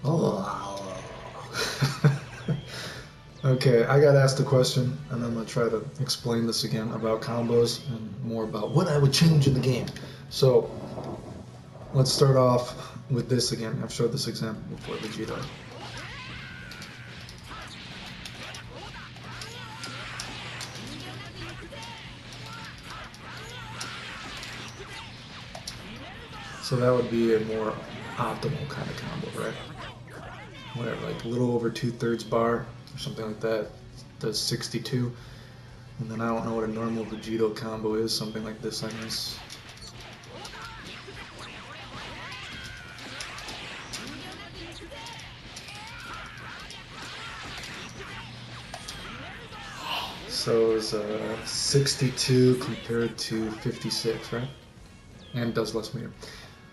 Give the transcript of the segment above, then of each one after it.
Oh. Okay, I got asked a question, and I'm gonna try to explain this again about combos and more about what I would change in the game. So let's start off with this again. I've showed this example before, Vegeta. So that would be a more optimal kind of combo, right? Whatever, like a little over 2/3 bar or something like that. Does 62. And then I don't know what a normal Vegito combo is, something like this, I guess. So it's 62 compared to 56, right? And does less meter.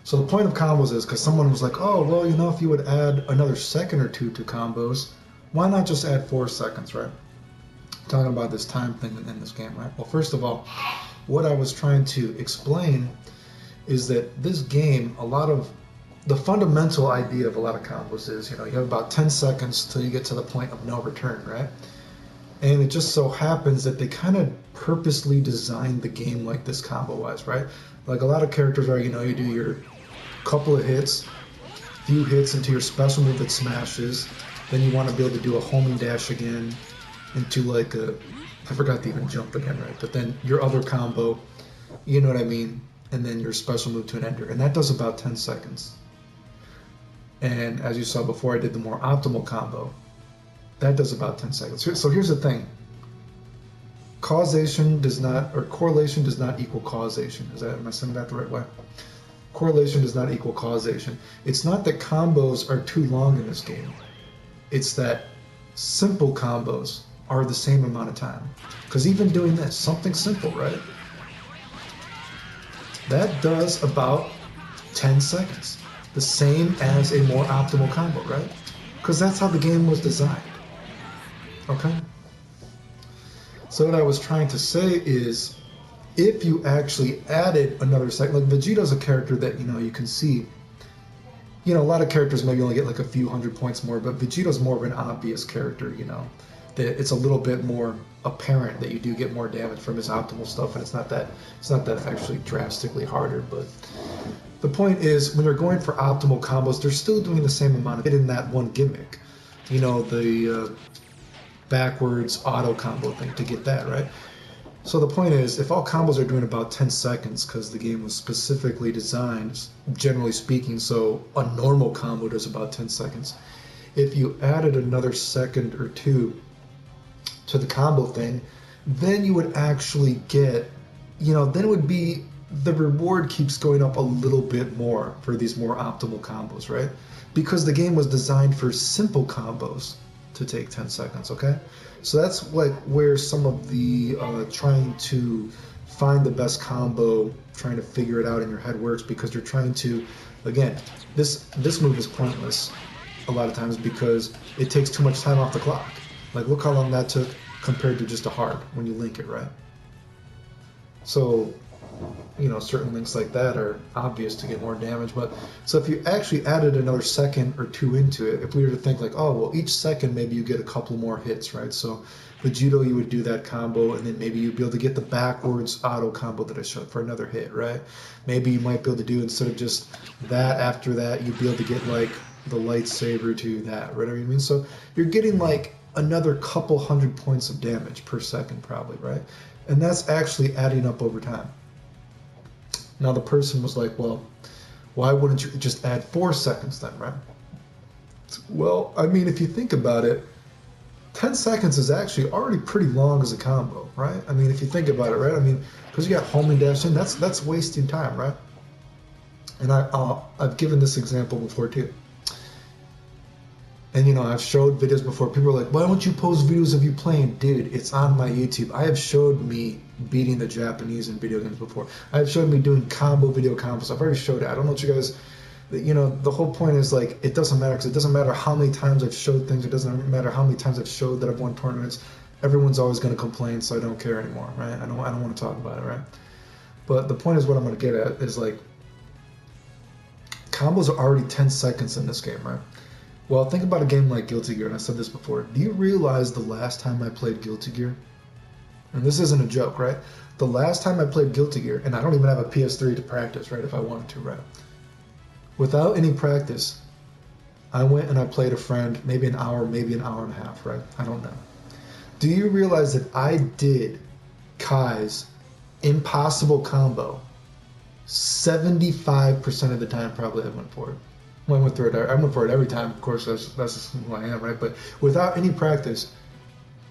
So the point of combos is because someone was like, oh, well, you know, if you would add another second or two to combos, why not just add 4 seconds, right? Talking about this time thing in this game, right? Well, first of all, what I was trying to explain is that this game, a lot of the fundamental idea of a lot of combos is, you know, you have about 10 seconds till you get to the point of no return, right? And it just so happens that they kind of purposely designed the game like this combo-wise, right? Like a lot of characters are, you know, you do your couple of hits, few hits into your special move that smashes, then you want to be able to do a homing dash again into like a, I forgot to even jump again, right? But then your other combo, you know what I mean? And then your special move to an ender. And that does about 10 seconds. And as you saw before, I did the more optimal combo. That does about 10 seconds. So here's the thing. Causation does not, or correlation does not equal causation. Am I saying that the right way? Correlation does not equal causation. It's not that combos are too long in this game. It's that simple combos are the same amount of time. Because even doing this, something simple, right? That does about 10 seconds. The same as a more optimal combo, right? Because that's how the game was designed. Okay? So what I was trying to say is, if you actually added another second, like Vegeta's a character that, you know, you can see, you know, a lot of characters maybe only get like a few hundred points more, but Vegeta's more of an obvious character, you know, that it's a little bit more apparent that you do get more damage from his optimal stuff, and it's not that actually drastically harder. But the point is, when you're going for optimal combos, they're still doing the same amount of it in that one gimmick, you know, the backwards auto combo thing to get that, right? So the point is, if all combos are doing about 10 seconds, because the game was specifically designed, generally speaking, so a normal combo does about 10 seconds. If you added another second or two to the combo thing, then you would actually get, you know, then it would be, the reward keeps going up a little bit more for these more optimal combos, right? Because the game was designed for simple combos to take 10 seconds, okay? So that's like where some of the trying to find the best combo, trying to figure it out in your head works, because you're trying to, again, this move is pointless a lot of times because it takes too much time off the clock. Like, look how long that took compared to just a hard when you link it, right? So, you know, certain links like that are obvious to get more damage. But so if you actually added another second or two into it, if we were to think like, oh, well, each second maybe you get a couple more hits, right? So Vegito, you would do that combo, and then maybe you'd be able to get the backwards auto combo that I showed for another hit, right? Maybe you might be able to do, instead of just that after that, you'd be able to get like the lightsaber to that, right? I mean, so you're getting like another couple hundred points of damage per second probably, right? And that's actually adding up over time. Now the person was like, well, why wouldn't you just add 4 seconds then, right? Well, I mean, if you think about it, 10 seconds is actually already pretty long as a combo, right? I mean, if you think about it, right? I mean, because you got homing dash in, that's wasting time, right? And I've given this example before too. And, you know, I've showed videos before. People are like, why don't you post videos of you playing? Dude, it's on my YouTube. I have showed me beating the Japanese in video games before. I've showed me doing combo video combos. I've already showed it. I don't know what you guys, you know, the whole point is like, it doesn't matter, because it doesn't matter how many times I've showed things. It doesn't matter how many times I've showed that I've won tournaments. Everyone's always going to complain, so I don't care anymore, right? I don't want to talk about it, right? But the point is, what I'm going to get at is like, combos are already 10 seconds in this game, right? Well, think about a game like Guilty Gear, and I said this before. Do you realize the last time I played Guilty Gear, and this isn't a joke, right? The last time I played Guilty Gear, and I don't even have a PS3 to practice, right, if I wanted to, right? Without any practice, I went and I played a friend, maybe an hour and a half, right? I don't know. Do you realize that I did Kai's impossible combo 75% of the time? Probably I went for it. I went for it every time. Of course, that's just who I am, right? But without any practice,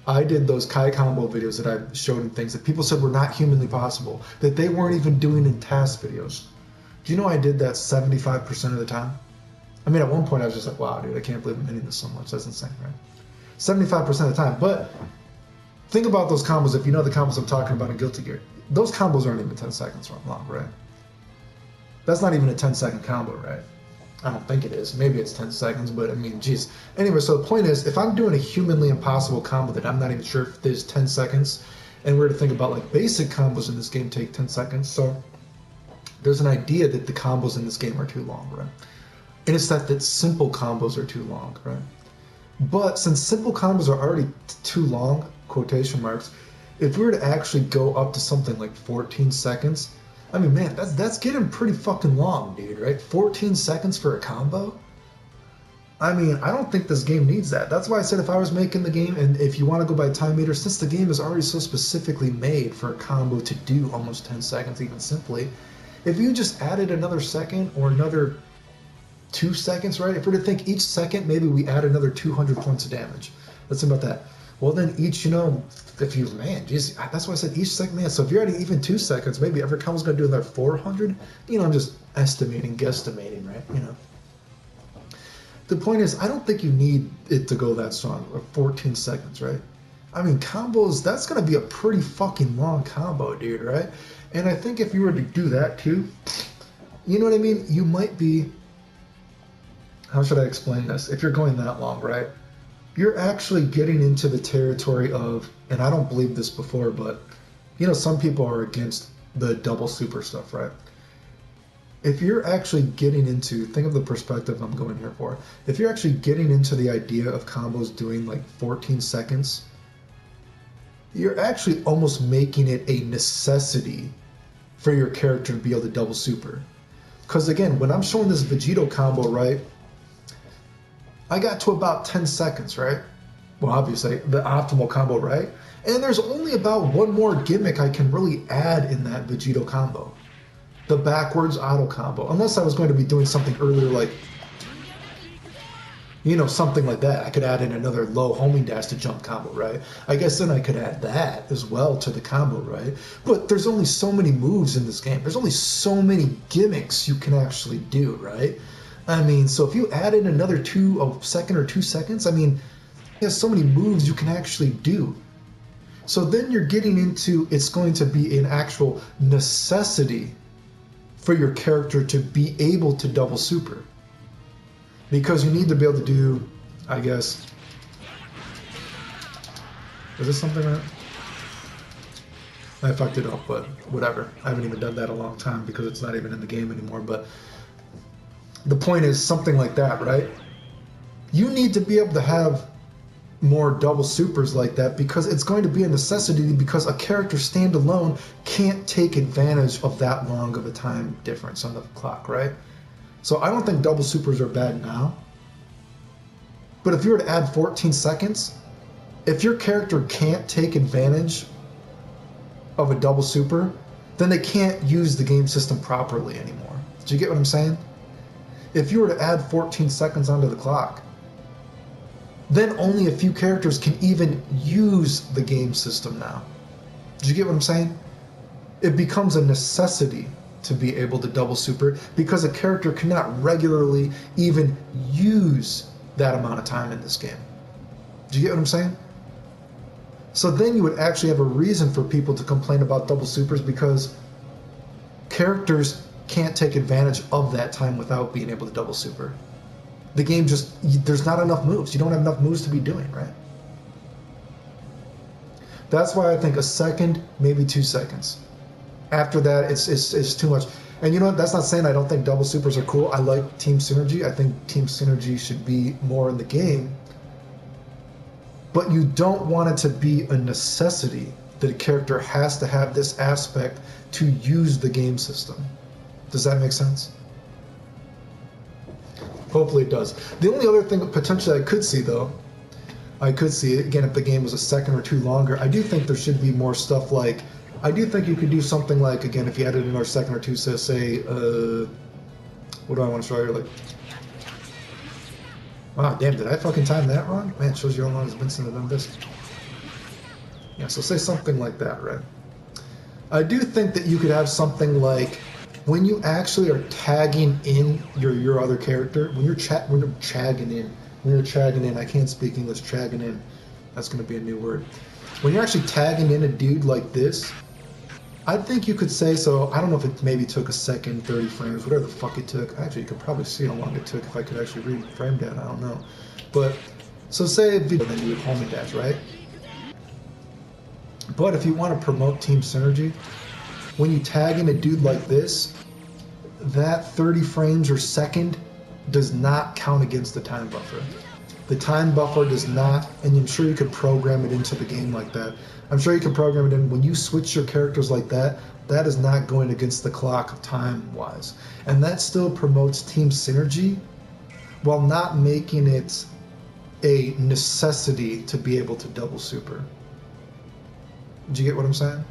I did those Kai combo videos that I showed and things that people said were not humanly possible, that they weren't even doing in task videos. Do you know I did that 75% of the time? I mean, at one point I was just like, wow, dude, I can't believe I'm hitting this so much. That's insane, right? 75% of the time. But think about those combos. If you know the combos I'm talking about in Guilty Gear, those combos aren't even 10 seconds long, right? That's not even a 10-second combo, right? I don't think it is. Maybe it's 10 seconds, but I mean, geez. Anyway, so the point is, if I'm doing a humanly impossible combo that I'm not even sure if there's 10 seconds, and we're to think about like basic combos in this game take 10 seconds, so there's an idea that the combos in this game are too long, right? And it's that simple combos are too long, right? But since simple combos are already too long, quotation marks, if we were to actually go up to something like 14 seconds, I mean, man, that's getting pretty fucking long, dude, right? 14 seconds for a combo? I mean, I don't think this game needs that. That's why I said if I was making the game, and if you want to go by time meter, since the game is already so specifically made for a combo to do almost 10 seconds, even simply, if you just added another second or another 2 seconds, right? If we're to think each second, maybe we add another 200 points of damage. Let's think about that. Well, then each, if you, man, geez, that's why I said each second, man. So if you're adding even 2 seconds, maybe every combo's going to do another 400. I'm just guesstimating, right? The point is, I don't think you need it to go that strong, or 14 seconds, right? I mean, combos, that's going to be a pretty fucking long combo, dude, right? And I think if you were to do that too, you know what I mean? You might be, how should I explain this? If you're going that long, right? You're actually getting into the territory of, and I don't believe this before, but some people are against the double super stuff, right? If you're actually getting into, think of the perspective I'm going here for. If you're actually getting into the idea of combos doing like 14 seconds, you're actually almost making it a necessity for your character to be able to double super. Because again, when I'm showing this Vegito combo, right? I got to about 10 seconds, right? Well, obviously, the optimal combo, right? And there's only about one more gimmick I can really add in that Vegito combo. The backwards auto combo. Unless I was going to be doing something earlier like, something like that. I could add in another low homing dash to jump combo, right? I guess then I could add that as well to the combo, right? But there's only so many moves in this game. There's only so many gimmicks you can actually do, right? I mean, so if you add in another a second or 2 seconds, I mean, there's so many moves you can actually do. So then you're getting into, it's going to be an actual necessity for your character to be able to double super. Because you need to be able to do, I guess, is this something that? I fucked it up, but whatever. I haven't even done that in a long time because it's not even in the game anymore, but the point is something like that, right? You need to be able to have more double supers like that because it's going to be a necessity because a character standalone can't take advantage of that long of a time difference on the clock, right? So I don't think double supers are bad now. But if you were to add 14 seconds, if your character can't take advantage of a double super, then they can't use the game system properly anymore. Do you get what I'm saying? If you were to add 14 seconds onto the clock, then only a few characters can even use the game system now. Do you get what I'm saying? It becomes a necessity to be able to double super because a character cannot regularly even use that amount of time in this game. Do you get what I'm saying? So then you would actually have a reason for people to complain about double supers because characters can't take advantage of that time without being able to double super. The game just, there's not enough moves. You don't have enough moves to be doing, right? That's why I think a second, maybe 2 seconds. After that, it's too much. And you know what? That's not saying I don't think double supers are cool. I like team synergy. I think team synergy should be more in the game. But you don't want it to be a necessity that a character has to have this aspect to use the game system. Does that make sense? Hopefully it does. The only other thing potentially I could see, though, I could see, again, if the game was a second or two longer, I do think there should be more stuff like, I do think you could do something like, again, if you added another second or two, so say, what do I want to show you? Like, wow, damn, did I fucking time that wrong? Man, it shows you how long it's been since I've done this. Yeah, so say something like that, right? I do think that you could have something like, when you actually are tagging in your other character, when you're chagging in, I can't speak English, chagging in, that's going to be a new word. When you're actually tagging in a dude like this, I think you could say, so I don't know if it maybe took a second, 30 frames, whatever the fuck it took. Actually, you could probably see how long it took if I could actually read frame data, I don't know. But, so say, then you would home and dash, right? But if you want to promote team synergy, when you tag in a dude like this, that 30 frames or second does not count against the time buffer. The time buffer does not, and I'm sure you could program it into the game like that. I'm sure you can program it in. When you switch your characters like that, that is not going against the clock time-wise. And that still promotes team synergy while not making it a necessity to be able to double super. Did you get what I'm saying?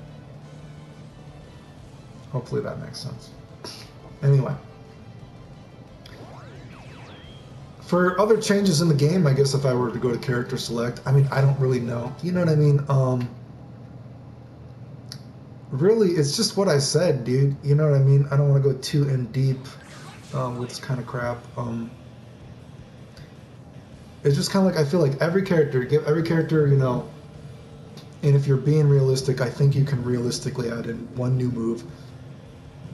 Hopefully that makes sense. Anyway. For other changes in the game, I guess if I were to go to character select, I mean, I don't really know. You know what I mean? Really, it's just what I said, dude. You know what I mean? I don't want to go too in deep with this kind of crap. It's just kind of like, I feel like every character, give every character, you know, and if you're being realistic, I think you can realistically add in one new move,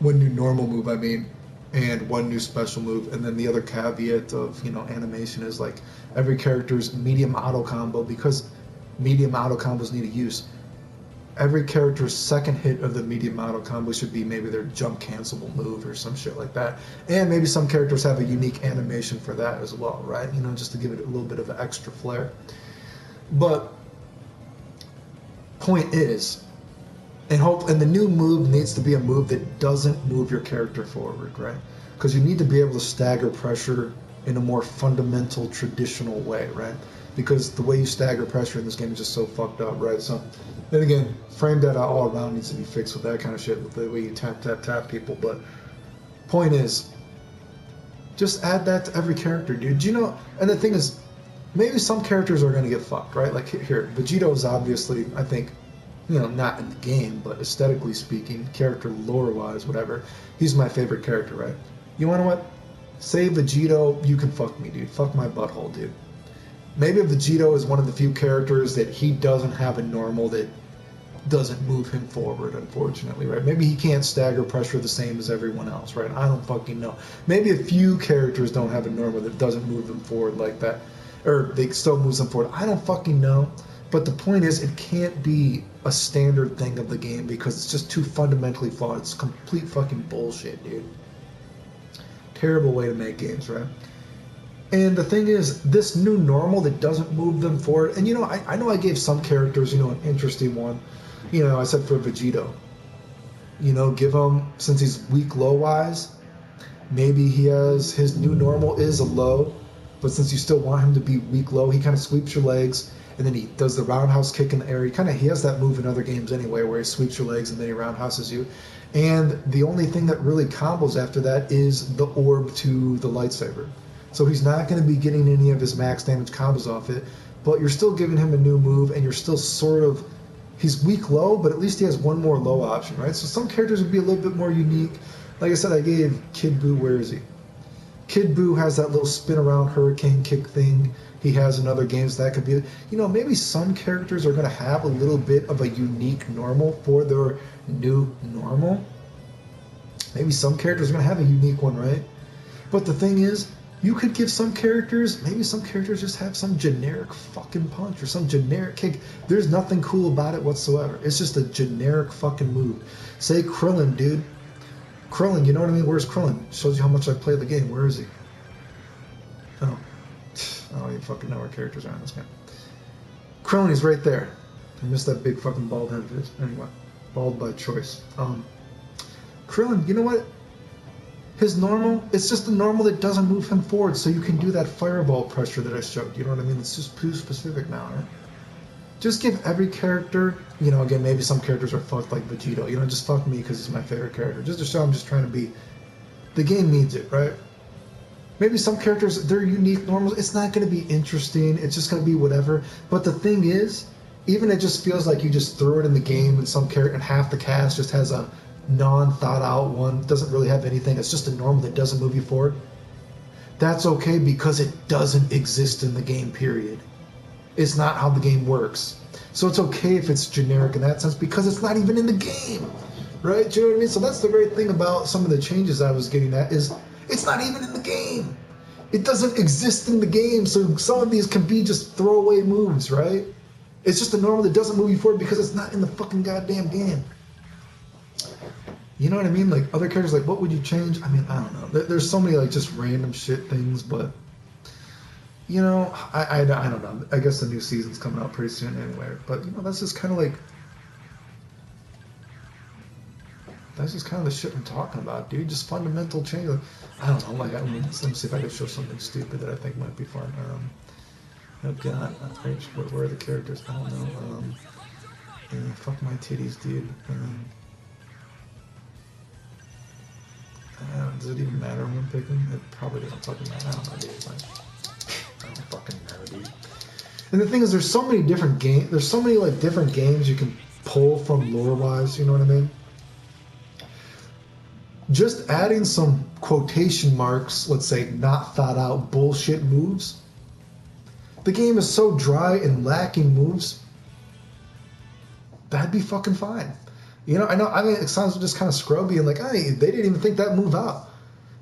one new normal move, I mean, and one new special move, and then the other caveat of, you know, animation is like every character's medium auto combo, because medium auto combos need a use. Every character's second hit of the medium auto combo should be maybe their jump cancelable move or some shit like that. And maybe some characters have a unique animation for that as well, right? You know, just to give it a little bit of an extra flair. But point is, and the new move needs to be a move that doesn't move your character forward, right? Because you need to be able to stagger pressure in a more fundamental, traditional way, right? Because the way you stagger pressure in this game is just so fucked up, right? So, then again, frame data all around needs to be fixed with that kind of shit, with the way you tap people. But point is, just add that to every character, dude. You know, and the thing is, maybe some characters are going to get fucked, right? Like here, Vegito is obviously, I think, you know, not in the game, but aesthetically speaking, character lore-wise, whatever, he's my favorite character, right? You wanna know what? Say Vegito, you can fuck me, dude. Fuck my butthole, dude. Maybe Vegito is one of the few characters that he doesn't have a normal that doesn't move him forward, unfortunately, right? Maybe he can't stagger pressure the same as everyone else, right? I don't fucking know. Maybe a few characters don't have a normal that doesn't move them forward like that, or they still moves them forward. I don't fucking know. But the point is, it can't be a standard thing of the game because it's just too fundamentally flawed. It's complete fucking bullshit, dude. Terrible way to make games, right? And the thing is, this new normal that doesn't move them forward, and you know, I know I gave some characters, you know, an interesting one. You know, I said for Vegito, you know, give him, since he's weak low-wise, maybe he has, his new normal is a low, but since you still want him to be weak low, he kind of sweeps your legs, and then he does the roundhouse kick in the air. He has that move in other games anyway, where he sweeps your legs and then he roundhouses you. And the only thing that really combos after that is the orb to the lightsaber. So he's not going to be getting any of his max damage combos off it, but you're still giving him a new move, and you're still sort of, he's weak low, but at least he has one more low option, right? So some characters would be a little bit more unique. Like I said, I gave Kid Buu, where is he? Kid Buu has that little spin around hurricane kick thing. He has in other games that could be, you know, maybe some characters are going to have a little bit of a unique normal for their new normal. Maybe some characters are going to have a unique one, right? But the thing is, you could give some characters, maybe some characters just have some generic fucking punch or some generic kick. There's nothing cool about it whatsoever. It's just a generic fucking move. Say Krillin, dude. Krillin, you know what I mean? Where's Krillin? Shows you how much I play the game. Where is he? Oh. I don't even fucking know where characters are in this game. Krillin is right there. I missed that big fucking bald head of his. Anyway. Bald by choice. Krillin, you know what? His normal, it's just the normal that doesn't move him forward, so you can do that fireball pressure that I showed. You know what I mean? It's just too specific now, right? Just give every character, you know, again, maybe some characters are fucked like Vegito. You know, just fuck me because he's my favorite character. Just to show I'm just trying to be... The game needs it, right? Maybe some characters, they're unique normals. It's not going to be interesting. It's just going to be whatever. But the thing is, even it just feels like you just threw it in the game and some character, and half the cast just has a non-thought out one, doesn't really have anything. It's just a normal that doesn't move you forward. That's okay because it doesn't exist in the game, period. It's not how the game works. So it's okay if it's generic in that sense because it's not even in the game, right? Do you know what I mean? So that's the great thing about some of the changes I was getting at is it's not even in the game. It doesn't exist in the game, so some of these can be just throwaway moves, right? It's just a normal that doesn't move you forward because it's not in the fucking goddamn game. You know what I mean? Like, other characters, like, what would you change? I mean, I don't know. There's so many, like, just random shit things, but, you know, I don't know. I guess the new season's coming out pretty soon anyway. But, you know, that's just kind of, like, that's just kind of the shit I'm talking about, dude. Just fundamental change. Like, I don't know. Like, let me see if I can show something stupid that I think might be fun. Oh, God. Where are the characters? I don't know. Fuck my titties, dude. Does it even matter who I'm picking? It probably doesn't fucking matter. I don't know, dude. Like, I don't fucking know, dude. And the thing is, there's so many different games. There's so many like different games you can pull from lore-wise. You know what I mean? Just adding some quotation marks, let's say, not thought out bullshit moves. The game is so dry and lacking moves. That'd be fucking fine. You know, I mean, it sounds just kind of scrubby and like, hey, they didn't even think that move out.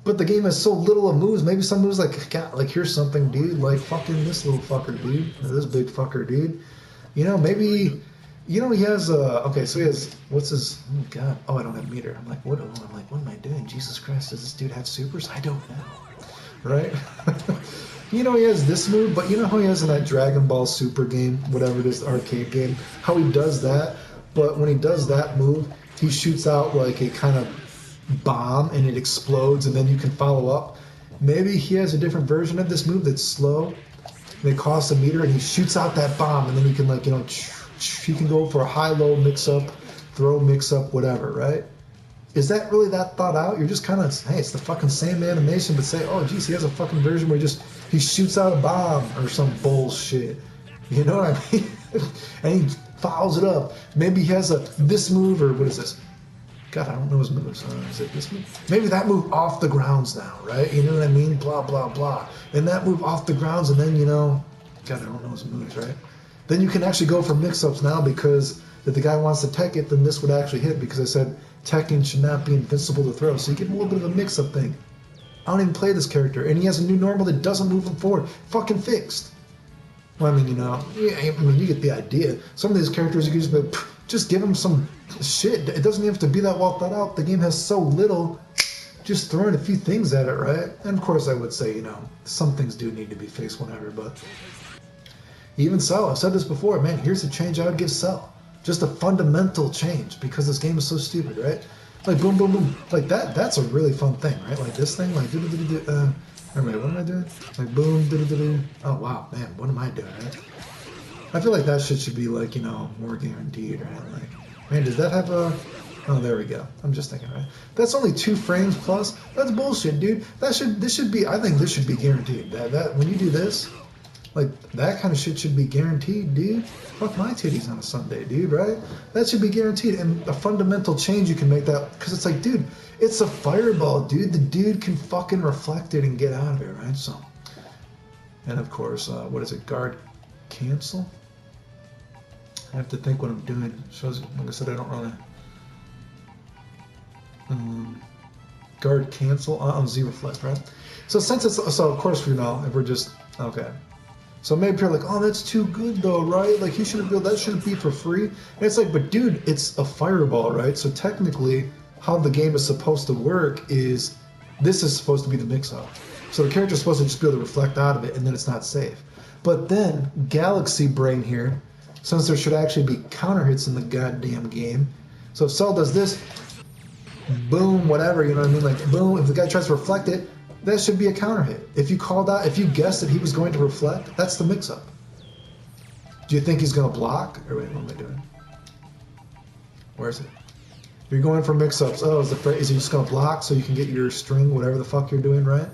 But the game has so little of moves. Maybe some moves like, God, like, here's something, dude. Like, fucking this little fucker, dude. Or this big fucker, dude. You know, maybe, you know, he has, okay, so he has, what's his, oh, God. Oh, I don't have meter. I'm like, what am I doing? Jesus Christ, does this dude have supers? I don't know. Right? You know, he has this move, but you know how he has in that Dragon Ball Super game, whatever it is, arcade game, how he does that? But when he does that move, he shoots out like a kind of bomb and it explodes and then you can follow up. Maybe he has a different version of this move that's slow and it costs a meter and he shoots out that bomb and then he can, like, you know, he can go for a high-low mix-up, throw mix-up, whatever, right? Is that really that thought out? You're just kind of, hey, it's the fucking same animation, but say, oh, geez, he has a fucking version where he shoots out a bomb or some bullshit. You know what I mean? And he fouls it up. Maybe he has this move, or what is this? God, I don't know his moves. Is it this move? Maybe that move off the grounds now, right? You know what I mean? Blah, blah, blah. And that move off the grounds, and then, you know, God, I don't know his moves, right? Then you can actually go for mix-ups now because if the guy wants to tech it, then this would actually hit because I said teching should not be invincible to throw. So you get a little bit of a mix-up thing. I don't even play this character, and he has a new normal that doesn't move him forward. Fucking fixed. Well, I mean, you know, yeah, I mean, you get the idea. Some of these characters, you can just be, just give them some shit. It doesn't even have to be that well thought out. The game has so little, just throwing a few things at it, right? And of course, I would say, you know, some things do need to be fixed, whatever, but even so, I've said this before, man, here's a change I would give Cell. Just a fundamental change, because this game is so stupid, right? Like, boom, boom, boom. Like, that's a really fun thing, right? Like, this thing, like, what am I doing? Like, boom, oh, wow, man, what am I doing, right? I feel like that shit should be, like, you know, more guaranteed, right? Like, man, does that have a... Oh, there we go. I'm just thinking, right? That's only 2 frames plus. That's bullshit, dude. This should be... I think this should be guaranteed. That when you do this, like, that kind of shit should be guaranteed, dude. Fuck my titties on a Sunday, dude, right? That should be guaranteed. And a fundamental change you can make that... Because it's like, dude, it's a fireball, dude. The dude can fucking reflect it and get out of it, right? So... And, of course, what is it? Guard cancel? I have to think what I'm doing. It shows, like I said, I don't really... guard cancel on Z reflect, right? So since it's... So, of course, you know, if we're just... Okay. So maybe you're like, oh, that's too good, though, right? Like, that shouldn't be for free. And it's like, but dude, it's a fireball, right? So technically, how the game is supposed to work is this is supposed to be the mix-up. So the character's supposed to just be able to reflect out of it, and then it's not safe. But then Galaxy Brain here, since there should actually be counter hits in the goddamn game. So if Cell does this, boom, whatever, you know what I mean? Like, boom, if the guy tries to reflect it, that should be a counter hit. If you called out, if you guessed that he was going to reflect, that's the mix-up. Do you think he's going to block? Or wait, what am I doing? Where is it? You're going for mix-ups. Oh, is he just going to block so you can get your string, whatever the fuck you're doing, right?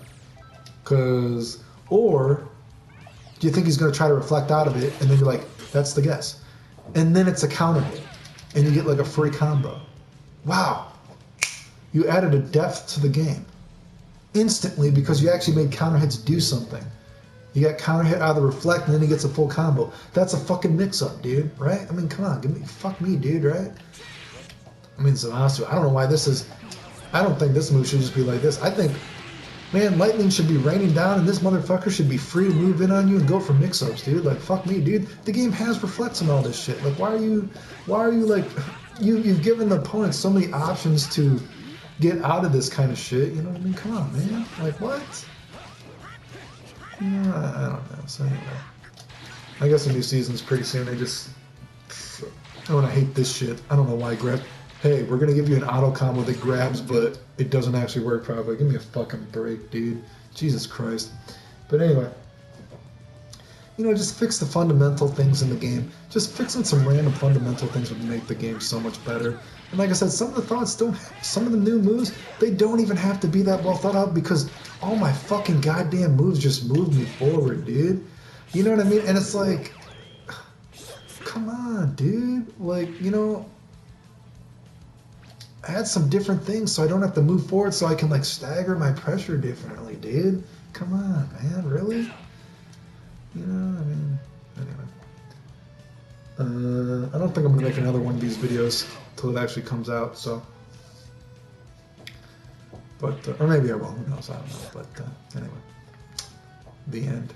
Or do you think he's going to try to reflect out of it, and then you're like, that's the guess. And then it's a counter hit, and you get like a free combo. Wow. You added a depth to the game. Instantly, because you actually made counter hits do something. You got counter hit out of the reflect, and then he gets a full combo. That's a fucking mix-up, dude, right? I mean, come on, fuck me, dude, right? I mean, so honestly, I don't know why this is... I don't think this move should just be like this. I think, man, lightning should be raining down, and this motherfucker should be free to move in on you and go for mix-ups, dude. Like, fuck me, dude. The game has reflects and all this shit. Like, why are you like... You've given the opponent so many options to get out of this kind of shit. You know what I mean? Come on, man. Like, what? Yeah, I don't know. So anyway, I guess the new season's pretty soon. They just... I hate this shit. I don't know why grab... Hey, we're gonna give you an auto combo that grabs, but it doesn't actually work properly. Give me a fucking break, dude. Jesus Christ. But anyway, you know, just fix the fundamental things in the game. Just fixing some random fundamental things would make the game so much better. And like I said, some of the thoughts don't... Some of the new moves, they don't even have to be that well thought out because all my fucking goddamn moves just move me forward, dude. You know what I mean? And it's like... Come on, dude. Like, you know... Add some different things so I don't have to move forward so I can, like, stagger my pressure differently, dude. Come on, man. Really? You know, I mean... Anyway. I don't think I'm going to make another one of these videos until it actually comes out, so... But, or maybe I will. Who knows? I don't know. But, anyway. The end.